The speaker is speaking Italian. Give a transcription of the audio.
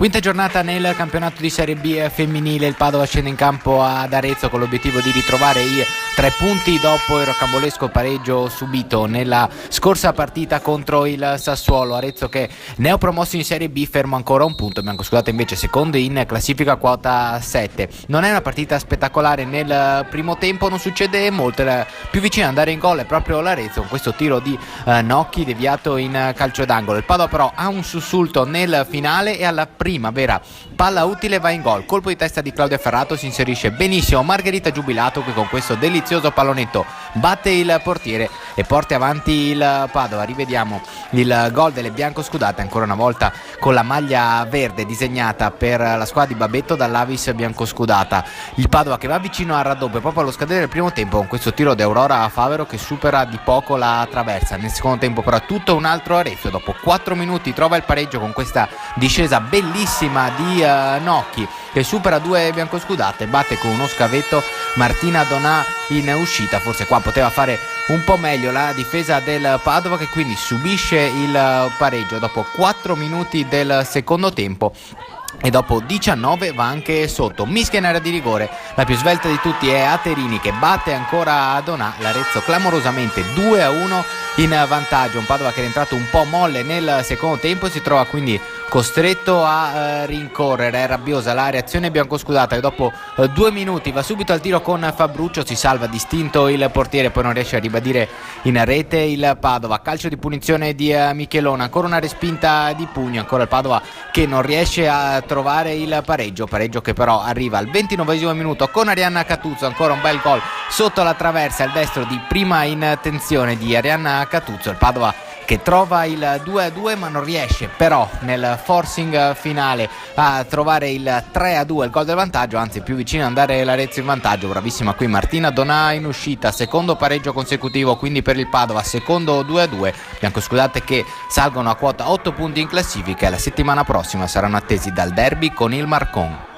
Quinta giornata nel campionato di Serie B femminile, il Padova scende in campo ad Arezzo con l'obiettivo di ritrovare i 3 punti dopo il rocambolesco pareggio subito nella scorsa partita contro il Sassuolo. Arezzo che neopromosso in Serie B, fermo ancora un punto, biancoscudate invece secondo in classifica quota 7. Non è una partita spettacolare nel primo tempo, non succede molto, più vicino ad andare in gol è proprio l'Arezzo con questo tiro di Nocchi deviato in calcio d'angolo. Il Padova però ha un sussulto nel finale e alla prima vera palla utile va in gol, colpo di testa di Claudia Ferrato, si inserisce benissimo Margherita Giubilato che con questo delizioso pallonetto batte il portiere e porta avanti il Padova. Rivediamo il gol delle biancoscudate ancora una volta con la maglia verde disegnata per la squadra di Babetto dall'Avis biancoscudata. Il Padova che va vicino al raddoppio proprio allo scadere del primo tempo con questo tiro di Aurora Favero che supera di poco la traversa. Nel secondo tempo però tutto un altro Arezzo, dopo 4 minuti trova il pareggio con questa discesa bellissima di Nocchi che supera 2 biancoscudate, batte con uno scavetto Martina Donà in uscita. Forse qua poteva fare un po' meglio la difesa del Padova che quindi subisce il pareggio dopo 4 minuti del secondo tempo e dopo 19 va anche sotto. Mischia in area di rigore, la più svelta di tutti è Aterini che batte ancora Donà, l'Arezzo clamorosamente 2-1 in vantaggio. Un Padova che è rientrato un po' molle nel secondo tempo e si trova quindi costretto a rincorrere. È rabbiosa la reazione biancoscudata e dopo 2 minuti va subito al tiro con Fabruccio, si salva distinto il portiere, poi non riesce a ribadire in rete il Padova. Calcio di punizione di Michelona, ancora una respinta di pugno, ancora il Padova che non riesce a trovare il pareggio che però arriva al 29esimo minuto con Arianna Catuzzo, ancora un bel gol sotto la traversa, il destro di prima intenzione di Arianna Catuzzo. Il Padova che trova il 2-2 ma non riesce però nel forcing finale a trovare il 3-2, il gol del vantaggio, anzi più vicino ad andare l'Arezzo in vantaggio. Bravissima qui Martina Donà in uscita, secondo pareggio consecutivo quindi per il Padova, secondo 2-2. Biancoscudate che salgono a quota 8 punti in classifica e la settimana prossima saranno attesi dal derby con il Marcon.